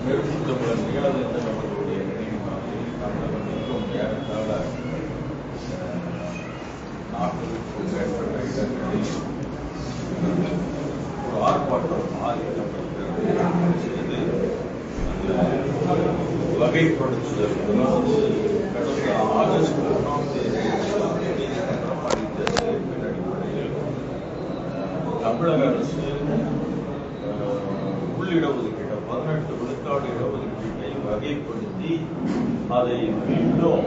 மெருகுத்தமிழர்கள் அது நம்மளுடைய நினைவுநாளில் தமிழகம் எங்கும் ஏறத்தாழ 40க்கும் மேற்பட்ட இடங்களில் ஒரு ஆர்ப்பாட்டம் செய்து வகைப்படுத்துதல் கடந்த ஆகஸ்ட் 1ஆம் தேதி நீதிமன்றம் அளித்த தீர்ப்பின் அடிப்படையில் தமிழக அரசு உள்ளிடஒதுக்கீட்டை 18 விழுக்காடு இடஒதுக்கீட்டை வகைப்படுத்தி அதை மீண்டும்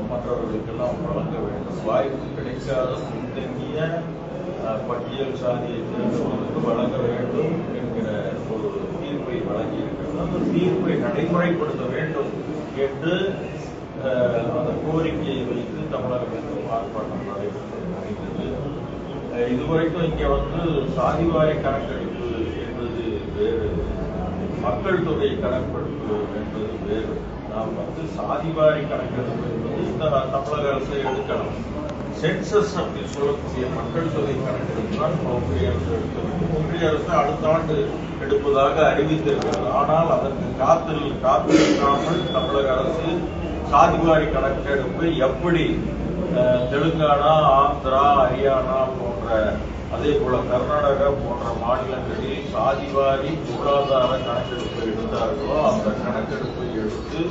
மற்றவர்களுக்கெல்லாம் வழங்க வேண்டும். வாய்ப்பு கிடைக்காத பின்தங்கிய பட்டியல் சாதியை சேர்ந்தவர்களுக்கு வழங்க வேண்டும் என்கிற ஒரு தீர்ப்பை வழங்கியிருக்கிறது. அந்த தீர்ப்பை நடைமுறைப்படுத்த வேண்டும் என்று அந்த கோரிக்கையை வைத்து தமிழகத்திலும் ஆர்ப்பாட்டம் நடைபெற்றது. இதுவரைக்கும் இங்கே சாதிவாரி கணக்கெடுப்பு என்பது வேறு, மக்கள் தொகை கணக்கெடுப்பு என்பது வேறு. நாம் சாதிவாரி கணக்கெடுப்பு என்பது இந்த தமிழக அரசை எடுக்கணும். சென்சஸ் அப்படின்னு சொல்லக்கூடிய மக்கள் தொகை கணக்கெடுப்பு தான் ஒன்றிய அரசு எடுக்க வேண்டும். ஒன்றிய அரசு அடுத்த ஆண்டு எடுப்பதாக அறிவித்திருக்கிறது. ஆனால் அதற்கு காத்திருக்காமல் தமிழக அரசு சாதிவாரி கணக்கெடுப்பை எப்படி தெலுங்கானா, ஆந்திரா, ஹரியானா போன்ற அதே போல கர்நாடகா போன்ற மாநிலங்களில் சாதிவாரி பொருளாதார கணக்கெடுப்பை எடுத்தார்களோ அந்த கணக்கெடுப்பை எடுத்து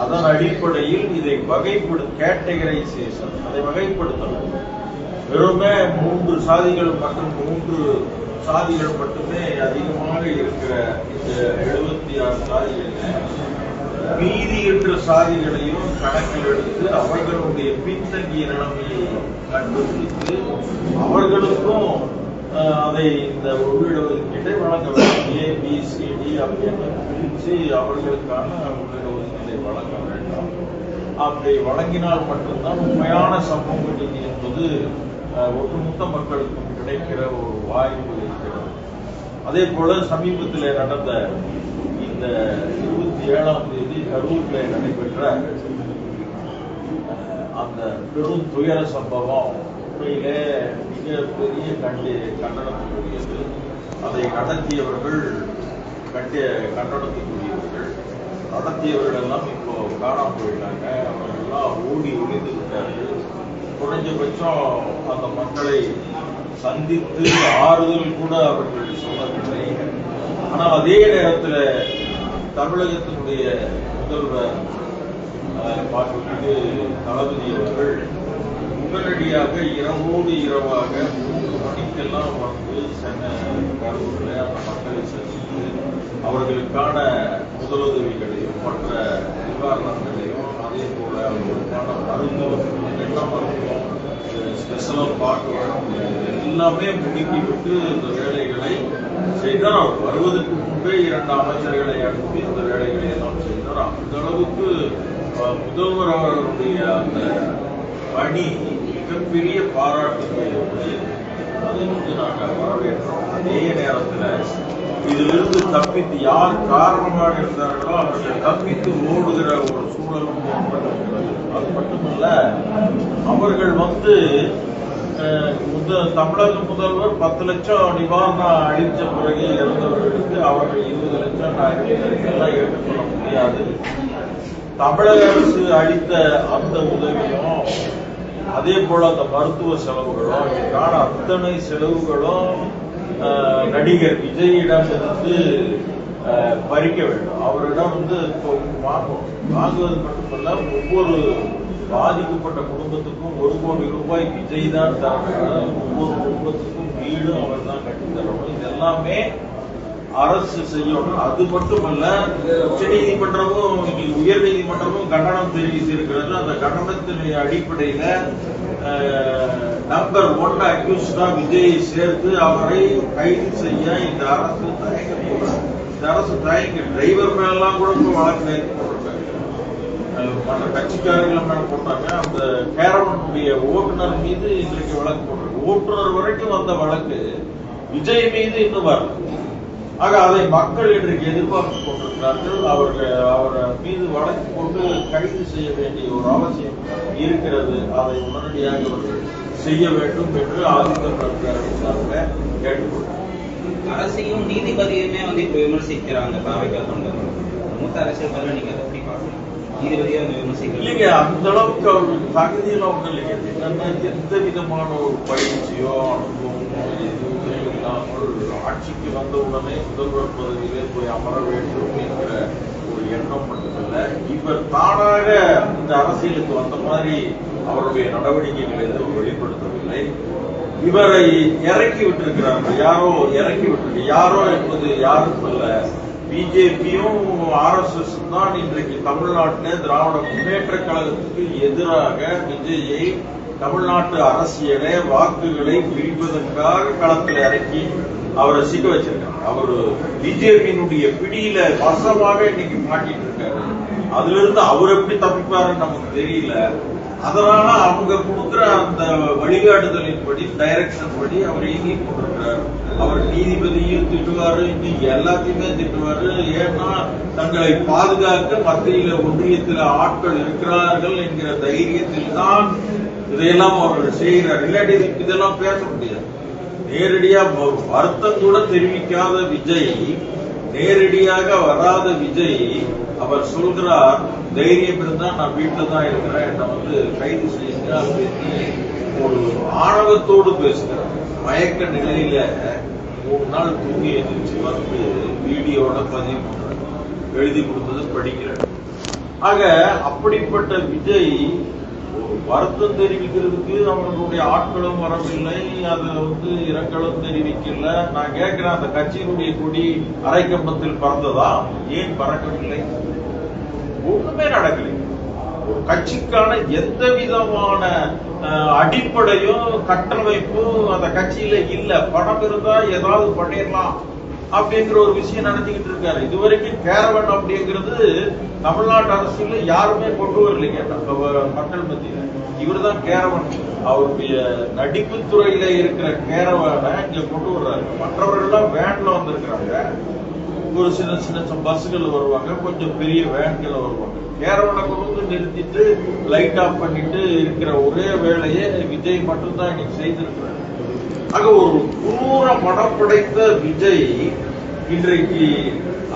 அதன் அடிப்படையில் இதை கேட்டகரைசேஷன் அதை வகைப்படுத்தணும். வெறுமே 3 சாதிகள் மற்றும் 3 சாதிகள் மட்டுமே அதிகமாக இருக்கிற இந்த 76 சாதிகளில் மீதி என்ற சாதிகளையும் கணக்கில் எடுத்து அவர்களுடைய பின்தங்கிய நிலைமையை கண்டுபிடித்து அவர்களுக்கும் அதை இந்த உள்ளிடஒதுக்கீட்டை வழங்க வேண்டும். ABCD அப்படின்னு பிரித்து அவர்களுக்கான உள்ளிடஒதுக்கீட்டை வழங்க வேண்டும். அப்படி வழங்கினால் மட்டும்தான் உண்மையான சமூக நீதி என்பது ஒட்டுமொத்த மக்களுக்கும் கிடைக்கிற ஒரு வாய்ப்பு இருக்கிறது. அதே போல சமீபத்தில் நடந்த இந்த 27ஆம் தேதி கரூரில் நடைபெற்ற அந்த பெரும் துயர சம்பவம் உண்மையிலே மிகப்பெரிய கண்டனத்துக்குரியது. அதை நடத்தியவர்கள் கண்டனத்துக்குரியவர்கள், நடத்தியவர்கள் எல்லாம் இப்போ காணாமல் போயிட்டாங்க. அவர்களெல்லாம் ஓடி ஒளிந்து விட்டார்கள். குறைஞ்சபட்சம் அந்த மக்களை சந்தித்து ஆறுதல் கூட அவர்கள் சொல்லவில்லை. ஆனால் அதே நேரத்தில் தமிழகத்தினுடைய முதல்வர் பார்த்துவிட்டு தளபதி அவர்கள் உடனடியாக இரவோடு இரவாக 3 மணிக்கெல்லாம் சென்னை கரூரில் அந்த மக்களை சந்தித்து அவர்களுக்கான முதலுதவிகளையும் மற்ற நிவாரணங்களையும் அதே போல அவர்களுக்கான மருத்துவம், என்ன மருத்துவம், ஸ்பெஷலாக பார்க்க எல்லாமே முடுக்கிவிட்டு இந்த வேலைகளை செய்தார். அவர் வருவதற்கு முன்பே 2 அமைச்சர்களை அனுப்பி இந்த வேலைகளை எல்லாம் செய்தார். அந்த அளவுக்கு முதல்வர் அவர்களுடைய அந்த பணி மிகப்பெரிய பாராட்டுக்குரியது. அதை நாங்கள் வரவேற்றோம். அதே நேரத்தில் இதிலிருந்து தப்பித்து யார் காரணமாக இருந்தார்களோ அவர்கள் தப்பித்து ஓடுகிற ஒரு சூழலும் ஏற்பட்டிருக்கிறது. அது மட்டுமல்ல, அவர்கள் தமிழக முதல்வர் 10 லட்சம் நிவாரணம் அளித்த பிறகு இறந்தவர்களுக்கு அவர்கள் 20 லட்சம் எல்லாம் ஏற்றுக்கொள்ள முடியாது. தமிழக அரசு அளித்த அந்த உதவியும் அதே போல அந்த மருத்துவ செலவுகளும் இதற்கான அத்தனை செலவுகளும் நடிகர் விஜயிடம் பறிக்க வேண்டும். அவரிடம் வாங்குவது மட்டுமல்ல, ஒவ்வொரு பாதிக்கப்பட்ட குடும்பத்துக்கும் 1 கோடி ரூபாய் விஜய் தான் தரணும். ஒவ்வொரு குடும்பத்துக்கும் வீடும் அவர் தான் கட்டி தரணும். இதெல்லாமே அரசு செய்யணும். அது மட்டுமல்ல, உச்ச நீதிமன்றமும் உயர் நீதிமன்றமும் கண்டனம் தெரிவித்திருக்கிறது. அந்த கண்டனத்தின் அடிப்படையில நம்பர் 1 அக்யூஸ்டா விஜயை சேர்த்து அவரை கைது செய்ய இந்த அரசு தயங்கக்கூடாது. இந்த அரசு டிரைவர் மேலாம் கூட வழக்கு நேற்று போட்டிருக்காங்க, மற்ற கட்சிக்காரர்கள் மேல போட்டாங்க. அந்த கேரவனுடைய ஓட்டுநர் மீது இன்றைக்கு வழக்கு போட்டிருக்கு. ஓட்டுநர் வரைக்கும் வந்த வழக்கு விஜய் மீது இன்னும் வரல. ஆக அதை மக்கள் இன்றைக்கு எதிர்பார்த்து கொண்டிருக்கிறார்கள். அவர் மீது வழக்கு போட்டு கைது செய்ய வேண்டிய ஒரு அவசியம் இருக்கிறது. அதை உடனடியாக அவர்கள் செய்ய வேண்டும் என்று ஆதிக்க பிரச்சாரத்திற்காக கேட்டுக்கொண்டார். அரசையும் நீதிபதியுமே வந்து இப்ப விமர்சிக்கிறாங்க தாவேகா தொண்டர்கள். மூத்த அரசியல் நீங்க எப்படி பாக்குறீங்க? நீதிபதியா விமர்சிக்கிறீங்க இல்லைங்க, அந்த அளவுக்கு அவருக்கு தகுதியெல்லாம் ஒன்றும் இல்லைங்க. என்னன்னா எந்த விதமான ஒரு பயிற்சியோ அனுபவமோ எதுவுமே இல்லாமல் ஆட்சிக்கு வந்த உடனே முதல்வர் பதவியிலே போய் அமர வேண்டும் என்கிற ஒரு எண்ணம் மட்டுமல்ல, இவர் தானாக இந்த அரசியலுக்கு வந்த மாதிரி அவருடைய நடவடிக்கைகளை எதுவும் வெளிப்படுத்தவில்லை. இவரை இறக்கி விட்டிருக்கிறார்கள். யாரோ இறக்கி விட்டு, யாரோ என்பது யாரும் அல்ல, பிஜேபியும் RSS தான் இன்றைக்கு தமிழ்நாட்டில் திராவிட முன்னேற்ற கழகத்துக்கு எதிராக விஜயை தமிழ்நாட்டு அரசியலை வாக்குகளை பிரிப்பதற்காக களத்தில் இறக்கி அவரை சிக்க வச்சிருக்காங்க. அவர் பிஜேபியினுடைய பிடியில வசமாக இன்னைக்கு மாட்டிட்டு இருக்காரு. அதுல இருந்து அவர் எப்படி தப்பிப்பாருன்னு நமக்கு தெரியல. அதனால அவங்க கொடுக்கிற அந்த வழிகாட்டுதலின்படி, டைரக்ஷன் படி அவர் இயங்கி கொண்டிருக்கிறார். அவர் நீதிபதியும் திட்டுவாரு, இன்னைக்கு எல்லாத்தையுமே திட்டுவாரு. ஏன்னா தங்களை பாதுகாக்க மத்தியில ஒன்றியத்தில் ஆட்கள் இருக்கிறார்கள் என்கிற தைரியத்தில் தான் இதையெல்லாம் அவர்கள் செய்கிறார். இல்லாட்டி இதெல்லாம் பேச முடியாது. நேரடியா வருத்தம் கூட தெரிவிக்காத விஜய், நேரடியாக வராத விஜய் அவர் சொல்கிறார், தைரியம் இருந்தா நான் வீட்டில் தான் இருக்கிறேன், என்னை வந்து கைது செய்யுங்க அப்படின்னு ஒரு ஆணவத்தோடு பேசுகிறார். மயக்க நிலையில 3 நாள் தூங்கி எழுந்திரிச்சு வந்து வீடியோட பதிவு பண்றாரு. எழுதி கொடுத்தது படிக்கிறேன். ஆக அப்படிப்பட்ட விஜய் வருத்தம் தெரிவிக்கிறதுக்கு அவர்களுடைய ஆட்களும் வரவில்லை, அதை வந்து இரங்கலும் தெரிவிக்கல. நான் கேட்கிறேன், அந்த கட்சியினுடைய கொடி அரைக்கம்பத்தில் பறந்ததா? ஏன் பறக்கவில்லை? ஒண்ணுமே நடக்கலை. ஒரு கட்சிக்கான எந்த விதமான அடிப்படையும் கட்டமைப்பும் அந்த கட்சியில இல்ல. பணம் இருந்தா ஏதாவது பண்ணிடலாம் அப்படிங்கிற ஒரு விஷயம் நடத்திக்கிட்டு இருக்காரு. இதுவரைக்கும் கேரவன் அப்படிங்கிறது தமிழ்நாட்டு அரசியல யாருமே கொண்டு வரலைங்க நம்ம மக்கள் மத்தியில. இவர் தான் கேரவன். அவருடைய நடிப்பு துறையில இருக்கிற கேரவனை இங்க கொண்டு வர்றாரு. மற்றவர்கள் எல்லாம் வேன்ல வந்திருக்கிறாங்க. ஒரு சின்ன சின்ன பஸ்கள் வருவாங்க, கொஞ்சம் பெரிய வேன்கள் வருவாங்க. கேரவனை கொண்டு வந்து நிறுத்திட்டு லைட் ஆஃப் பண்ணிட்டு இருக்கிற ஒரே வேலையை விஜய் மட்டும்தான் இன்னைக்கு செய்திருக்கிறார். ஆக ஒரு குரூர மனப்படைத்த விஜய் இன்றைக்கு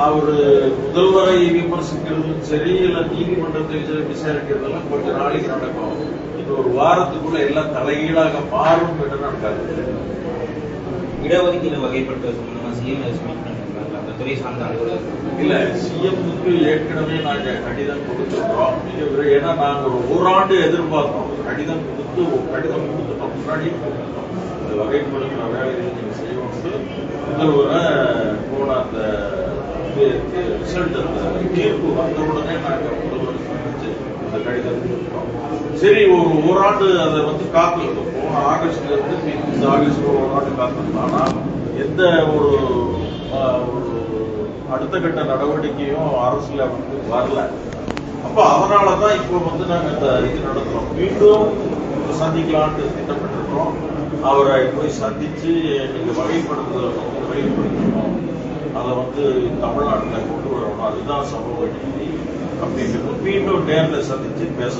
அவரு முதல்வரை விமர்சிக்கிறதும் சரி, இல்ல நீதிமன்றத்தை விசாரிக்கிறதெல்லாம் கொஞ்ச நாளைக்கு நடக்கும். இது ஒரு வாரத்துக்குள்ள எல்லாம் தலைகீழாக மாறும் என்று நடக்காது. இடஒதுக்கீடு வகைப்பட்ட துறை சார்ந்த இல்ல, சிஎம்க்கு ஏற்கனவே நாங்க கடிதம் கொடுத்துருக்கோம். ஏன்னா நாங்க ஒரு ஓராண்டு எதிர்பார்த்தோம். கடிதம் கொடுத்துட்டோம், முன்னாடியே கொடுத்துட்டோம். இந்த வகைப்படுத்துற வேலையை நீங்க செய்யணும். முதல்வரை போன அந்த ரிசல்ட், அந்த தீர்ப்பு வந்த உடனே நாங்க முதல்வரை சந்திச்சு அந்த கடிதம் கொடுத்துட்டோம். சரி, ஒரு ஓராண்டு அதை வந்து காத்திருந்தோம். போன ஆகஸ்ட்ல இருந்து இந்த ஆகஸ்ட் ஓராண்டு காத்திருந்தோம். ஆனா எந்த ஒரு அடுத்த கட்ட நடவடிக்கையும் அரசுல வந்து வரல. அப்ப அதனாலதான் இப்ப வந்து நாங்க இந்த இது நடத்துறோம். மீண்டும் சந்திக்கலான்னு திட்டமிட்டிருக்கோம். அவரை போய் சந்திச்சு நீங்க வகைப்படுத்தணும், அதை வந்து தமிழ்நாட்டில் கொண்டு வரணும், அதுதான் சமூக நீதி அப்படின்னு மீண்டும் நேரில் சந்திச்சு பேச